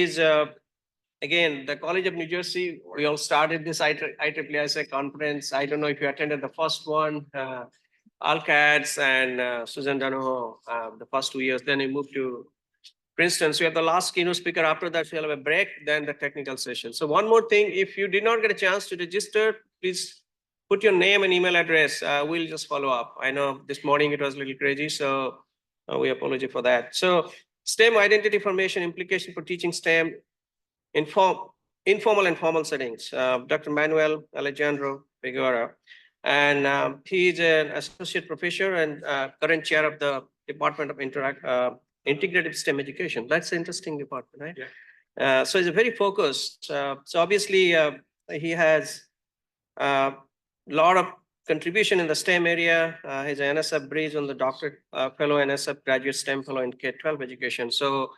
is again the College of New Jersey. We all started this IEEE ISEC conference. I don't know if you attended the first one, Al Katz and Susan Donahoe, the first 2 years. Then we moved to Princeton. So we have the last keynote speaker. After that, we'll have a break, then the technical session. So one more thing, if you did not get a chance to register, please put your name and email address. We'll just follow up. I know this morning it was a little crazy, so we apologize for that. So STEM identity formation implication for teaching STEM informal and formal settings. Dr. Manuel Alejandro Figueroa, and he is an associate professor and current chair of the Department of Integrative STEM Education. That's an interesting department, right? Yeah. So he's very focused. So obviously he has a lot of contribution in the STEM area. He's an NSF Breeze on the doctorate fellow, NSF graduate STEM fellow in K-12 education. So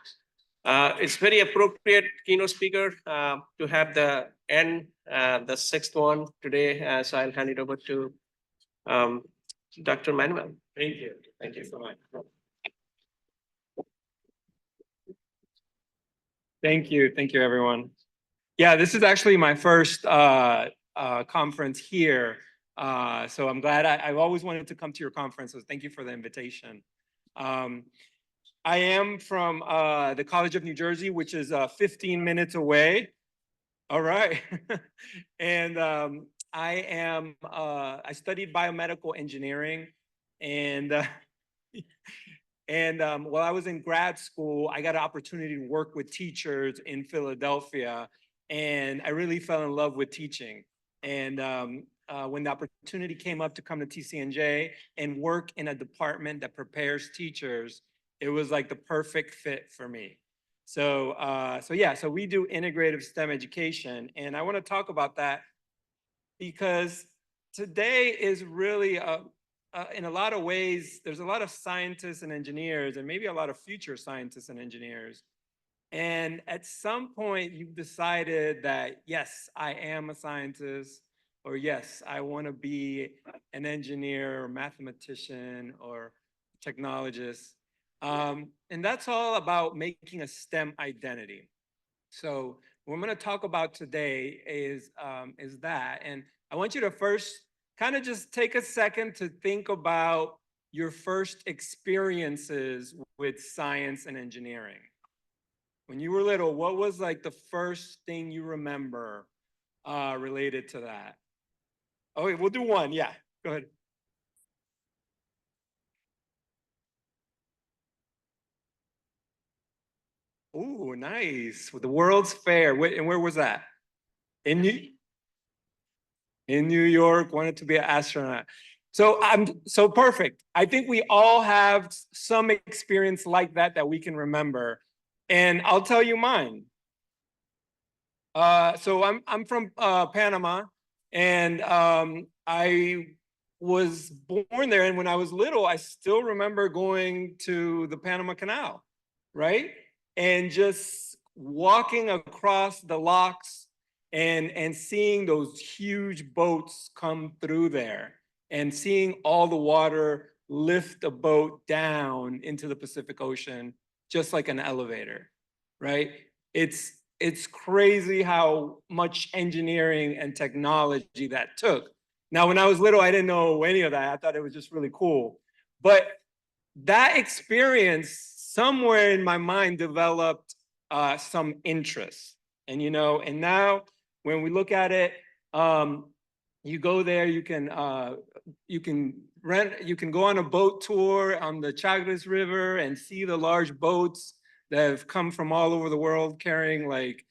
it's very appropriate keynote speaker to have the sixth one today. So I'll hand it over to Dr. Manuel. Thank you. Thank you so much. Thank you. Thank you, everyone. Yeah, this is actually my first conference here. So I'm glad. I've always wanted to come to your conference, so thank you for the invitation. I am from the College of New Jersey, which is 15 minutes away. All right. And I studied biomedical engineering, and while I was in grad school, I got an opportunity to work with teachers in Philadelphia, and I really fell in love with teaching. And when the opportunity came up to come to TCNJ and work in a department that prepares teachers, it was like the perfect fit for me. So we do integrative STEM education, and I want to talk about that because today is really in a lot of ways, there's a lot of scientists and engineers, and maybe a lot of future scientists and engineers. And at some point, you've decided that, yes, I am a scientist, or yes, I want to be an engineer or mathematician or technologist. And that's all about making a STEM identity. So what I'm going to talk about today is that. And I want you to first kind of just take a second to think about your first experiences with science and engineering. When you were little, what was like the first thing you remember related to that? Okay, we'll do one. Yeah, go ahead. Oh, nice. With the World's Fair. And where was that? In New York, wanted to be an astronaut. So perfect. I think we all have some experience like that we can remember. And I'll tell you mine. So I'm from Panama, and I was born there. And when I was little, I still remember going to the Panama Canal, right? And just walking across the locks and seeing those huge boats come through there and seeing all the water lift a boat down into the Pacific Ocean, just like an elevator, right? It's crazy how much engineering and technology that took. Now, when I was little, I didn't know any of that. I thought it was just really cool. But that experience somewhere in my mind developed some interest. And, and now when we look at it, you go there, you can go on a boat tour on the Chagres River and see the large boats that have come from all over the world carrying like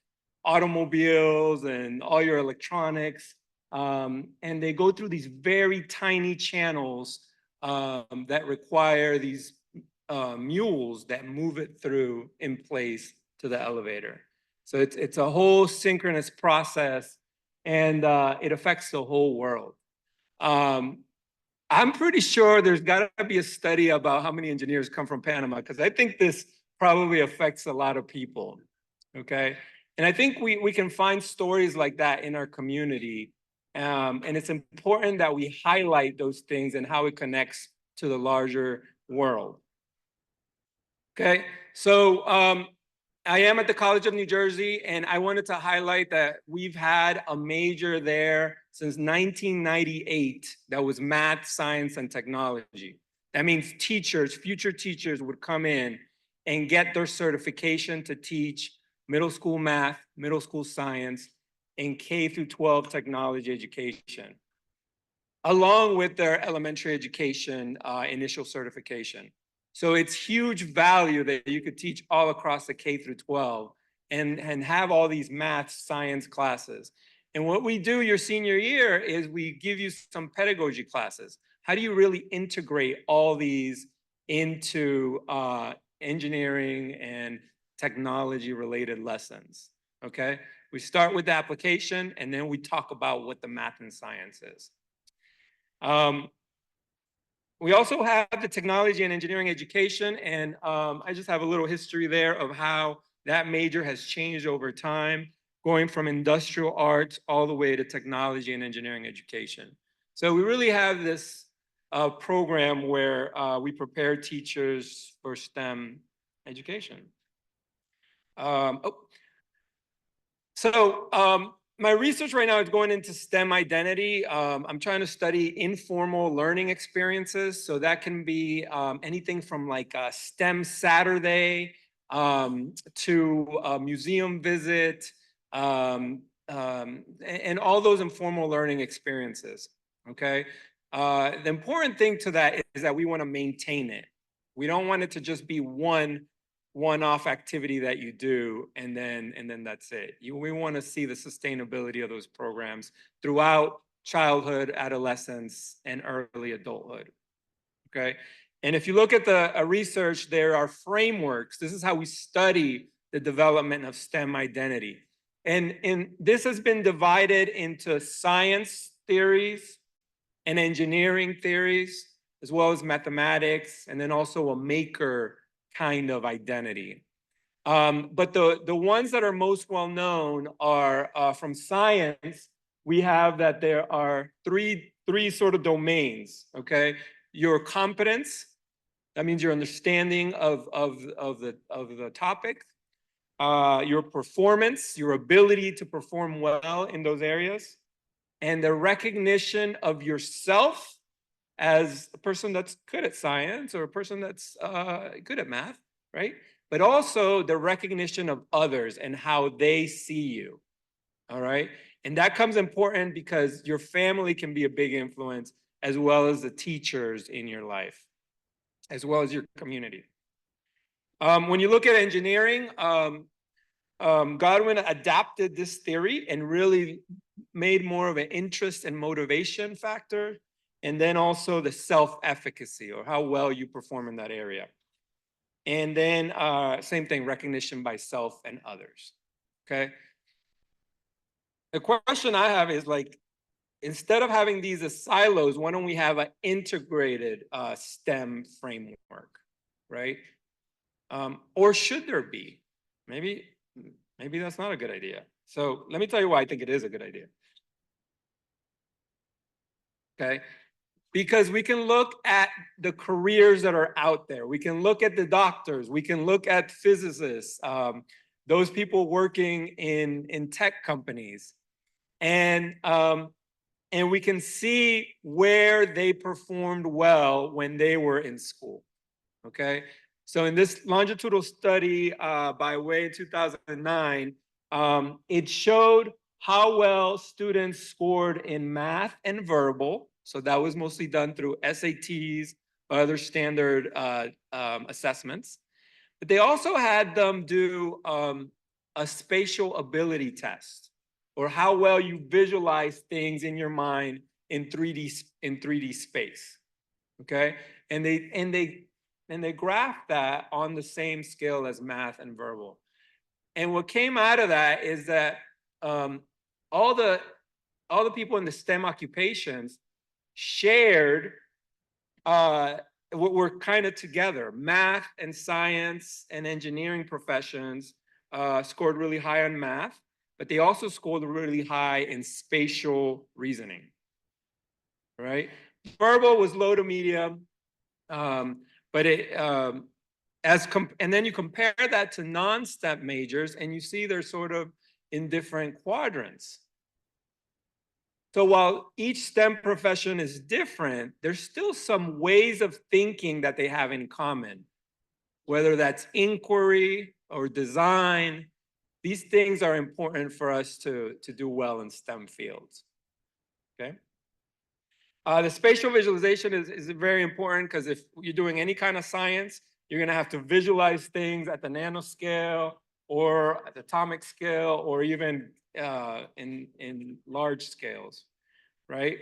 automobiles and all your electronics. And they go through these very tiny channels that require these mules that move it through in place to the elevator. So it's a whole synchronous process, and it affects the whole world. I'm pretty sure there's got to be a study about how many engineers come from Panama, because I think this probably affects a lot of people, okay? And I think we can find stories like that in our community, and it's important that we highlight those things and how it connects to the larger world. Okay, so I am at the College of New Jersey, and I wanted to highlight that we've had a major there since 1998 that was math, science, and technology. That means teachers, future teachers would come in and get their certification to teach middle school math, middle school science, and K through 12 technology education, along with their elementary education initial certification. So it's huge value that you could teach all across the K through 12 and have all these math, science classes. And what we do your senior year is we give you some pedagogy classes. How do you really integrate all these into engineering and technology related lessons? Okay, we start with the application and then we talk about what the math and science is. We also have the technology and engineering education, and I just have a little history there of how that major has changed over time, going from industrial arts all the way to technology and engineering education. So we really have this program where we prepare teachers for STEM education. My research right now is going into STEM identity. I'm trying to study informal learning experiences. So that can be anything from like a STEM Saturday to a museum visit and all those informal learning experiences, okay? The important thing to that is that we want to maintain it. We don't want it to just be one-off activity that you do and then that's it. We want to see the sustainability of those programs throughout childhood, adolescence, and early adulthood. Okay, and if you look at the research, there are frameworks. This is how we study the development of STEM identity, and this has been divided into science theories and engineering theories, as well as mathematics, and then also a maker kind of identity. But the ones that are most well known are from science. We have that there are three sort of domains, okay? Your competence, that means your understanding of the topic. Your performance, your ability to perform well in those areas. And the recognition of yourself as a person that's good at science or a person that's good at math, right? But also the recognition of others and how they see you, all right? And that comes important because your family can be a big influence, as well as the teachers in your life, as well as your community. When you look at engineering, Godwin adapted this theory and really made more of an interest and motivation factor, and then also the self-efficacy or how well you perform in that area. And then same thing, recognition by self and others, okay? The question I have is like, instead of having these as silos, why don't we have an integrated STEM framework, right? Or should there be? Maybe that's not a good idea. So let me tell you why I think it is a good idea. Okay, because we can look at the careers that are out there. We can look at the doctors. We can look at physicists, those people working in tech companies. And we can see where they performed well when they were in school, okay? So in this longitudinal study by Way in 2009, it showed how well students scored in math and verbal. So that was mostly done through SATs or other standard assessments. But they also had them do a spatial ability test, or how well you visualize things in your mind in 3D space. Okay, and they graphed that on the same scale as math and verbal. And what came out of that is that all the people in the STEM occupations shared what were kind of together. Math and science and engineering professions scored really high on math, but they also scored really high in spatial reasoning, right? Verbal was low to medium, but and then you compare that to non-STEM majors, and you see they're sort of in different quadrants. So while each STEM profession is different, there's still some ways of thinking that they have in common, whether that's inquiry or design. These things are important for us to do well in STEM fields, okay? The spatial visualization is very important because if you're doing any kind of science, you're gonna have to visualize things at the nanoscale or at the atomic scale or even in large scales, right?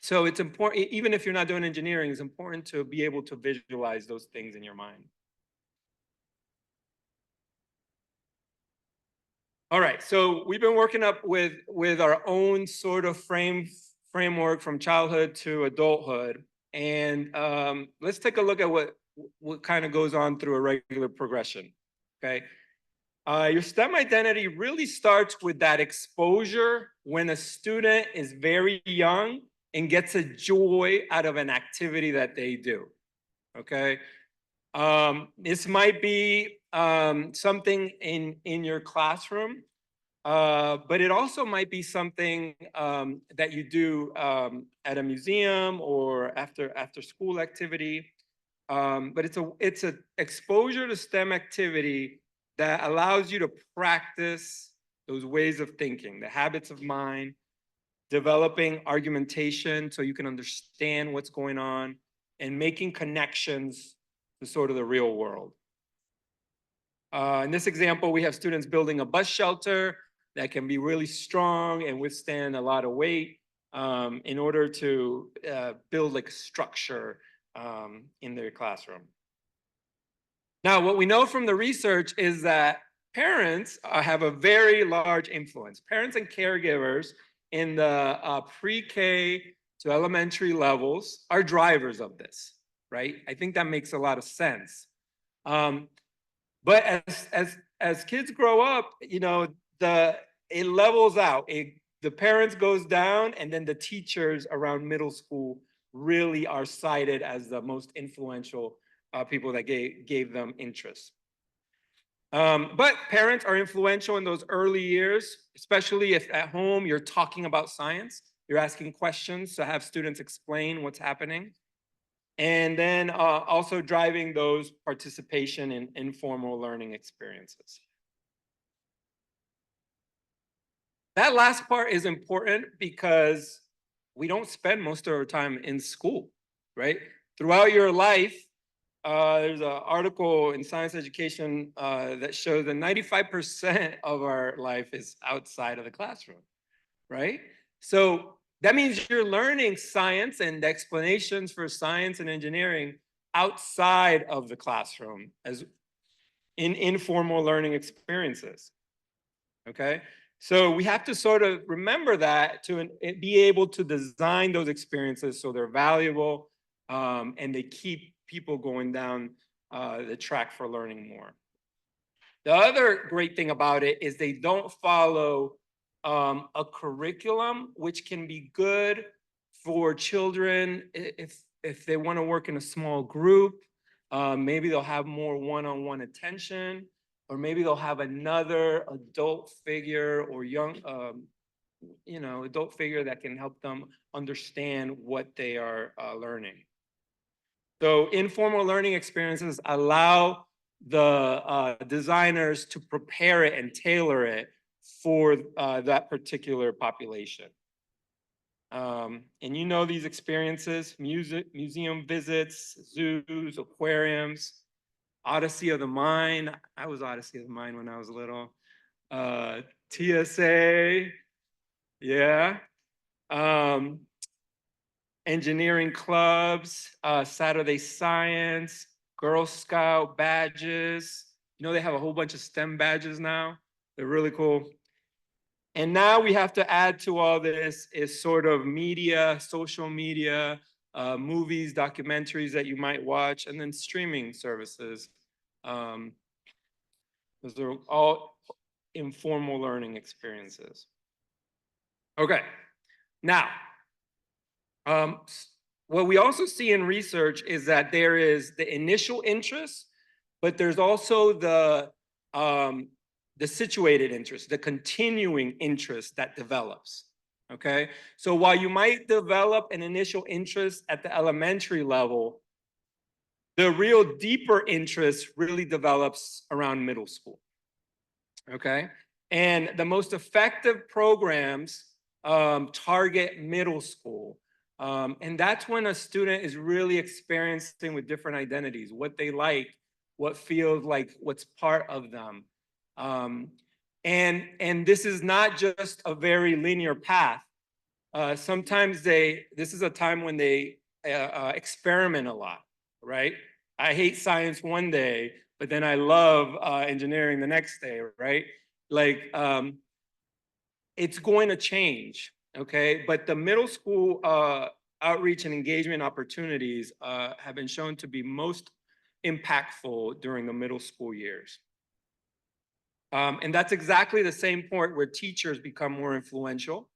So it's important, even if you're not doing engineering, it's important to be able to visualize those things in your mind. All right, so we've been working up with our own sort of framework from childhood to adulthood. And let's take a look at what kind of goes on through a regular progression, okay? Your STEM identity really starts with that exposure when a student is very young and gets a joy out of an activity that they do, okay? This might be something in your classroom, but it also might be something that you do at a museum or after school activity. But it's a exposure to STEM activity that allows you to practice those ways of thinking, the habits of mind, developing argumentation so you can understand what's going on, and making connections to sort of the real world. In this example, we have students building a bus shelter that can be really strong and withstand a lot of weight in order to build like structure in their classroom. Now, what we know from the research is that parents have a very large influence. Parents and caregivers in the pre-K to elementary levels are drivers of this, right? I think that makes a lot of sense. But as kids grow up, you know, it levels out. The parents goes down, and then the teachers around middle school really are cited as the most influential people that gave them interest. But parents are influential in those early years, especially if at home you're talking about science, you're asking questions to have students explain what's happening. And then also driving those participation in informal learning experiences. That last part is important because we don't spend most of our time in school, right? Throughout your life, there's an article in Science Education that shows that 95% of our life is outside of the classroom, right? So that means you're learning science and explanations for science and engineering outside of the classroom as in informal learning experiences, okay? So we have to sort of remember that to be able to design those experiences so they're valuable and they keep people going down the track for learning more. The other great thing about it is they don't follow a curriculum, which can be good for children if they want to work in a small group. Maybe they'll have more one-on-one attention, or maybe they'll have another adult figure or young, adult figure that can help them understand what they are learning. So informal learning experiences allow the designers to prepare it and tailor it for that particular population. And you know these experiences: museum visits, zoos, aquariums, Odyssey of the Mind. I was Odyssey of the Mind when I was little. TSA, yeah. Engineering clubs, Saturday Science, Girl Scout badges. You know, they have a whole bunch of STEM badges now. They're really cool. And now we have to add to all this is sort of media, social media, movies, documentaries that you might watch, and then streaming services. Those are all informal learning experiences. Okay, now, what we also see in research is that there is the initial interest, but there's also the situated interest, the continuing interest that develops. Okay, so while you might develop an initial interest at the elementary level, the real deeper interest really develops around middle school. Okay, and the most effective programs target middle school. And that's when a student is really experiencing with different identities, what they like, what feels like what's part of them. And this is not just a very linear path. Sometimes this is a time when they experiment a lot, right? I hate science one day, but then I love engineering the next day, right? Like, it's going to change, okay? But the middle school outreach and engagement opportunities have been shown to be most impactful during the middle school years. And that's exactly the same point where teachers become more influential.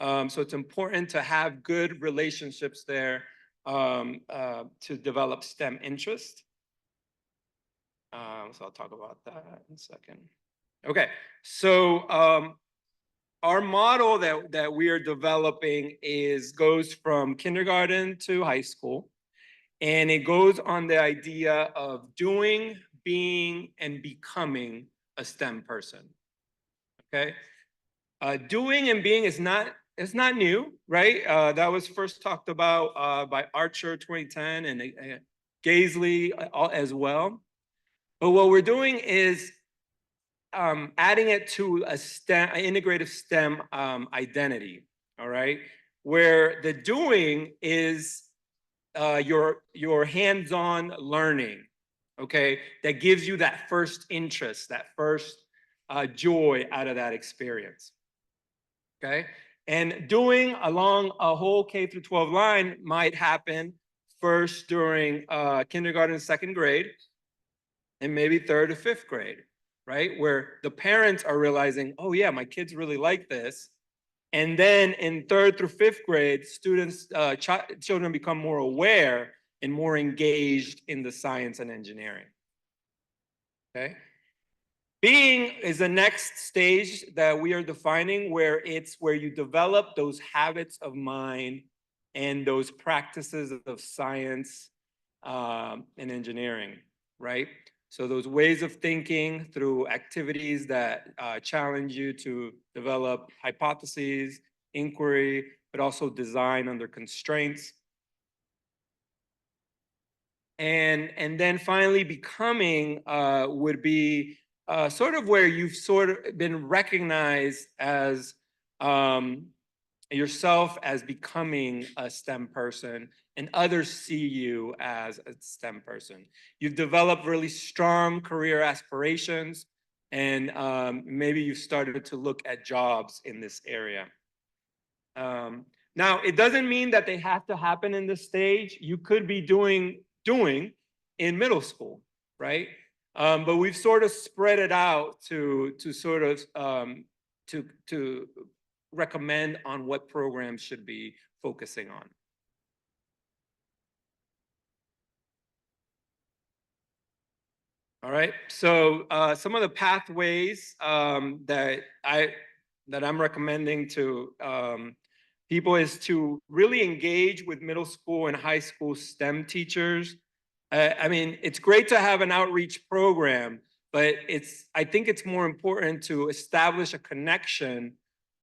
So it's important to have good relationships there to develop STEM interest. So I'll talk about that in a second. Okay, so our model that we are developing goes from kindergarten to high school, and it goes on the idea of doing, being, and becoming a STEM person. Okay, doing and being is not new, right? That was first talked about by Archer 2010 and Gaisley as well. But what we're doing is adding it to an integrative STEM identity, all right? Where the doing is your hands-on learning, okay? That gives you that first interest, that first joy out of that experience, okay? And doing along a whole K through 12 line might happen first during kindergarten, second grade, and maybe third to fifth grade, right? Where the parents are realizing, oh yeah, my kids really like this. And then in third through fifth grade, children become more aware and more engaged in the science and engineering, okay? Being is the next stage that we are defining, where it's where you develop those habits of mind and those practices of science and engineering, right? So those ways of thinking through activities that challenge you to develop hypotheses, inquiry, but also design under constraints. And then finally becoming would be sort of where you've sort of been recognized as yourself as becoming a STEM person, and others see you as a STEM person. You've developed really strong career aspirations, and maybe you've started to look at jobs in this area. Now, it doesn't mean that they have to happen in this stage. You could be doing in middle school, right? But we've sort of spread it out to sort of to recommend on what programs should be focusing on. All right, so some of the pathways that I'm recommending to people is to really engage with middle school and high school STEM teachers. I mean, it's great to have an outreach program, but I think it's more important to establish a connection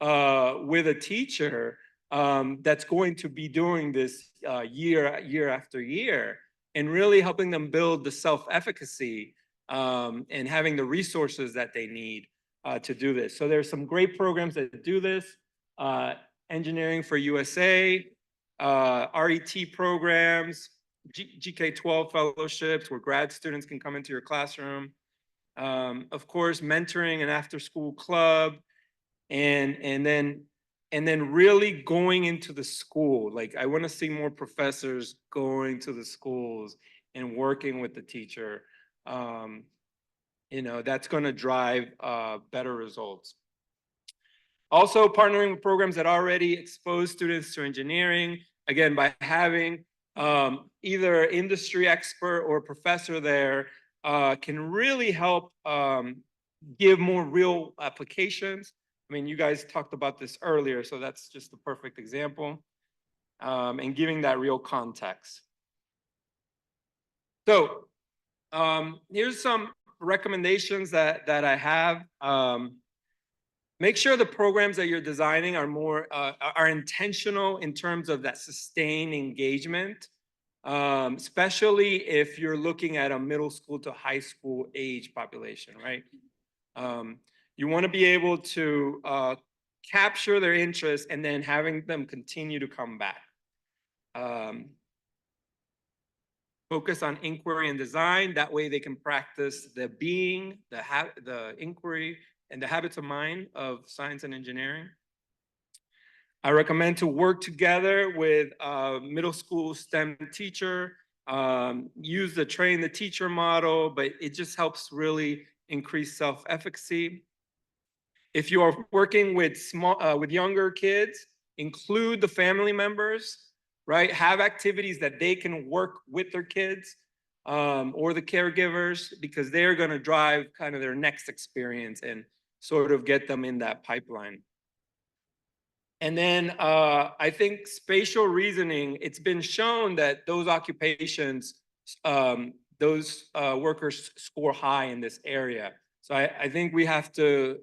with a teacher that's going to be doing this year after year, and really helping them build the self-efficacy and having the resources that they need to do this. So there's some great programs that do this. Engineering for USA, RET programs, GK12 fellowships where grad students can come into your classroom. Of course, mentoring and after-school club, and then really going into the school. Like, I want to see more professors going to the schools and working with the teacher. You know, that's going to drive better results. Also, partnering with programs that already expose students to engineering. again, by having either industry expert or professor there can really help give more real applications. I mean, you guys talked about this earlier, so that's just the perfect example. And giving that real context. So here's some recommendations that I have. Make sure the programs that you're designing are more are intentional in terms of that sustained engagement, especially if you're looking at a middle school to high school age population, right? You want to be able to capture their interest and then having them continue to come back. Focus on inquiry and design. That way they can practice the being, the inquiry, and the habits of mind of science and engineering. I recommend to work together with a middle school STEM teacher, use the train the teacher model, but it just helps really increase self-efficacy. If you are working with younger kids, include the family members, right? Have activities that they can work with their kids or the caregivers, because they're going to drive kind of their next experience and sort of get them in that pipeline. And then I think spatial reasoning, it's been shown that those occupations, those workers score high in this area. So I think we have to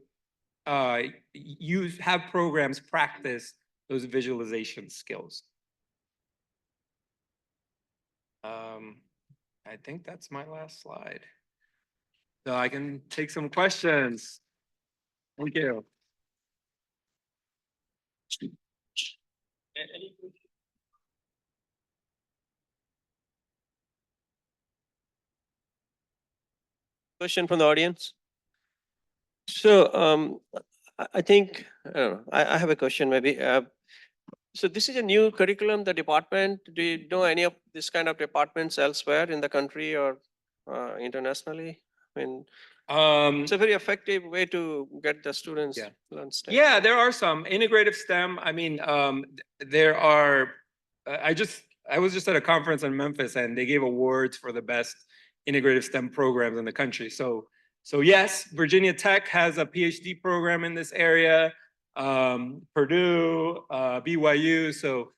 have programs practice those visualization skills. I think that's my last slide. So I can take some questions. Thank you. Question from the audience? So I think, I don't know, I have a question maybe. So this is a new curriculum, the department. Do you know any of this kind of departments elsewhere in the country or internationally? I mean, it's a very effective way to get the students learn STEM. Yeah, there are some. Integrative STEM, I mean, there are, I was just at a conference in Memphis and they gave awards for the best integrative STEM programs in the country. So yes, Virginia Tech has a PhD program in this area, Purdue, BYU. So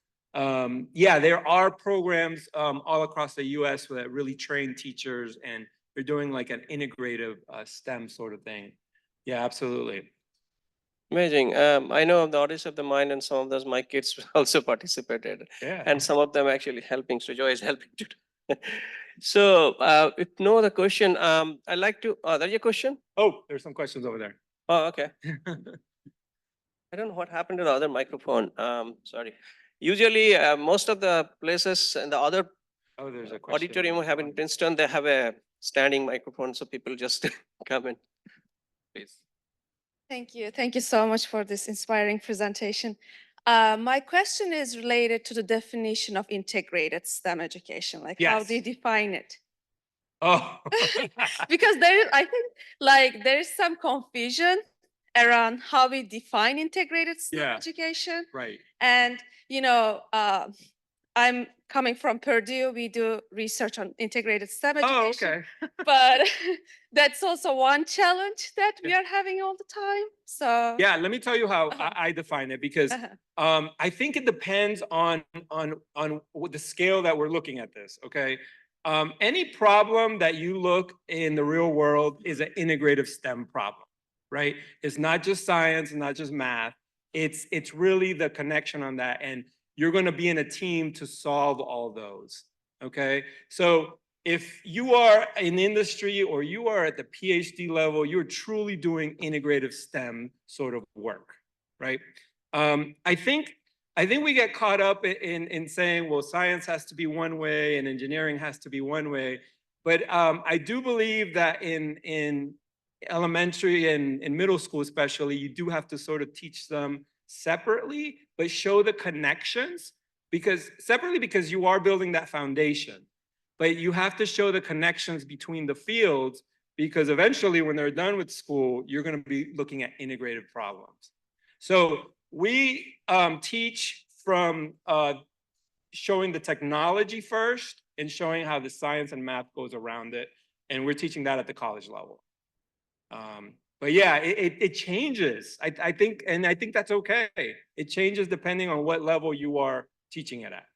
yeah, there are programs all across the US that really train teachers, and they're doing like an integrative STEM sort of thing. Yeah, absolutely. Amazing. I know of the Artists of the Mind, and some of those my kids also participated. Yeah. And some of them actually helping. So Joy is helping too. So if no other question, I'd like to, there's a question? Oh, there's some questions over there. Oh, okay. I don't know what happened to the other microphone. Sorry. Usually most of the places and the other there's a question. auditorium we have in Princeton, they have a standing microphone, so people just come in. Please. Thank you. Thank you so much for this inspiring presentation. My question is related to the definition of integrated STEM education. Like, how do you define it? Oh. Because I think like there is some confusion around how we define integrated STEM education. Right. And, you know, I'm coming from Purdue. We do research on integrated STEM education. Oh, okay. But that's also one challenge that we are having all the time. So yeah, let me tell you how I define it, because I think it depends on the scale that we're looking at this. Okay, any problem that you look in the real world is an integrative STEM problem, right? It's not just science, and not just math. It's really the connection on that, and you're going to be in a team to solve all those. Okay, so if you are in industry or you are at the PhD level, you're truly doing integrative STEM sort of work, right? I think we get caught up in saying, well, science has to be one way and engineering has to be one way. But I do believe that in elementary and in middle school especially, you do have to sort of teach them separately, but show the connections, because you are building that foundation. But you have to show the connections between the fields, because eventually when they're done with school, you're going to be looking at integrated problems. So we teach from showing the technology first and showing how the science and math goes around it. And we're teaching that at the college level. But yeah, it changes. I think that's okay. It changes depending on what level you are teaching it at.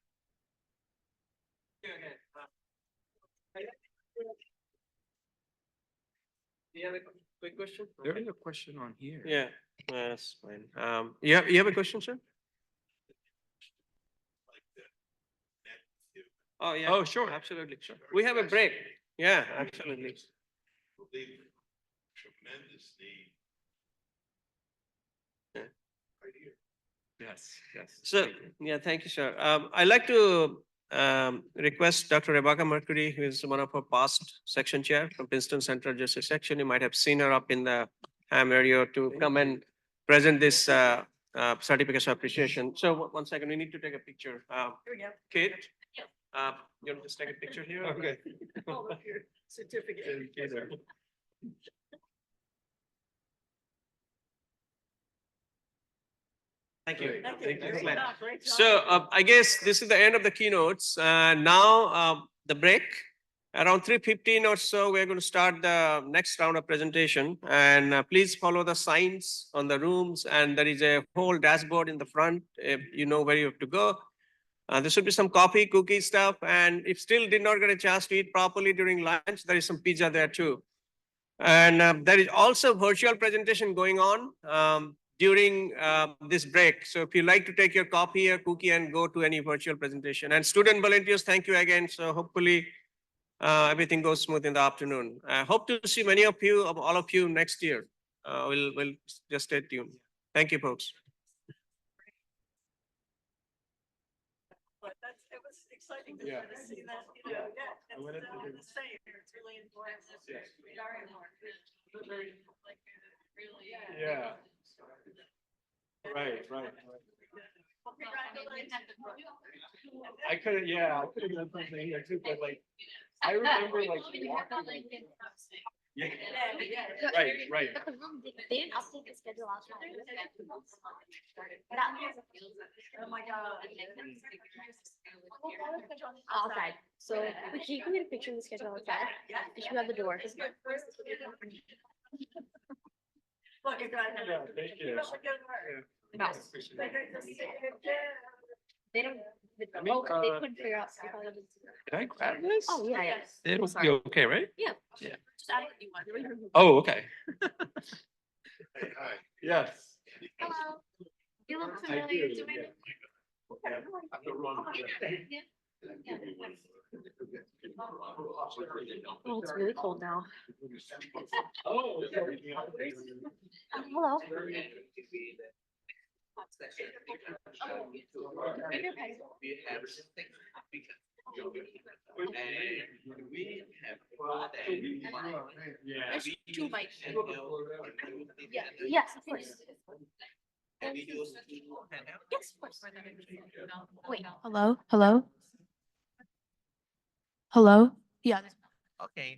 Do you have a quick question? There is a question on here. Yeah, that's fine. You have a question, sir? Oh, yeah. Oh, sure. Absolutely, sure. We have a break. Yeah, absolutely. Tremendous need. Yeah. Right here. Yes, yes. So, yeah, thank you, sir. I'd like to request Dr. Rebecca Mercury, who is one of our past section chair from Princeton Central Justice Section. You might have seen her up in the Ham area to come and present this certificate of appreciation. So one second, we need to take a picture. Kate, you want to just take a picture here? Okay. Certificate. Thank you. Thank you. So I guess this is the end of the keynotes. Now the break. Around 3:15 or so, we're going to start the next round of presentation. And please follow the signs on the rooms. And there is a whole dashboard in the front, if you know where you have to go. There should be some coffee, cookie stuff. And if still did not get a chance to eat properly during lunch, there is some pizza there too. And there is also virtual presentation going on during this break. So if you like to take your coffee or cookie and go to any virtual presentation. And student volunteers, thank you again. So hopefully everything goes smooth in the afternoon. I hope to see many of you, all of you next year. We'll just stay tuned. Thank you, folks. It was exciting to Yeah. see that, you know, yeah, I wanted to do- the same, it's really important. Yeah. Very important. Like, really. Yeah. Right. I could have, yeah, I could have done something here too, but like, I remember like walking. Yeah. Right. But the room, they didn't update the schedule outside. Oh my God. Outside. So, wait, can you give me a picture of the schedule outside? It should be on the door. Look, you guys. Yeah, thank you. Really good work. No. They don't, they couldn't figure out. Can I grab this? Oh, yeah. It'll Sorry. be okay, right? Yeah. Yeah. Just add what you want. Oh, okay. Hey, hi. Yes. Hello. You look I familiar do, to me. yeah. I'm the wrong. Oh, it's really cold now. Oh. Hello. Yeah. There's two mics. Yeah. Yes, of course. Yes, of course. Wait. Hello? Yeah. Okay.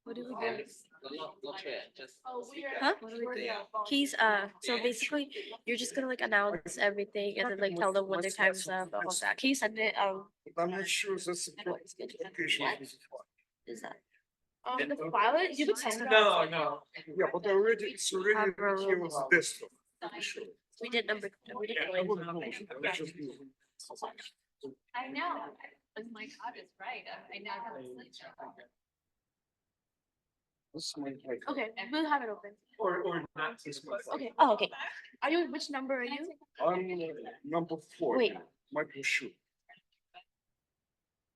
What do we do? Huh? Keys, so basically, you're just gonna like announce everything and then like tell them when their time's up, all of that. Can you send it, I'm not sure that's. What is that? The file, you could send it. No. Yeah, but it's already Have a here on the desktop. We did number, we did. I wouldn't know. Let's just do it. I know. Oh my God, it's right. I now have a slideshow. This might like. Okay, we'll have it open. Or not this month. Okay, oh, okay. Are you, which number are you? I'm number 4. Wait. Michael Shu.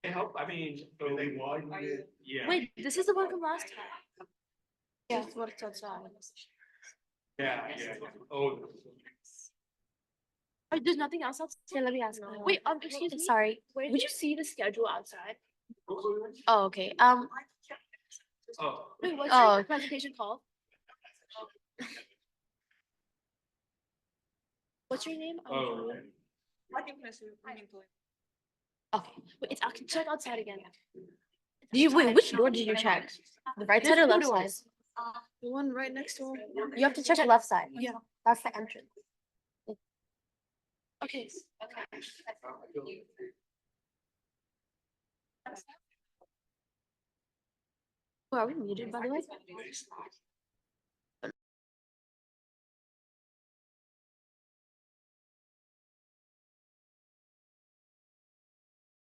Help, I mean. Yeah. Wait, this is the one from last time. Yeah, what's outside. Yeah. Oh. Oh, there's nothing else outside? Okay, let me ask. Wait, excuse me. Sorry, would you see the schedule outside? Oh, okay, Oh. wait, what's your presentation called? What's your name? Oh. Okay, wait, it's, I can check outside again. Wait, which door did you check? The right side or left side? The one right next to him. You have to check the left side. Yeah. That's the entrance. Okay. Oh, are we muted, by the way?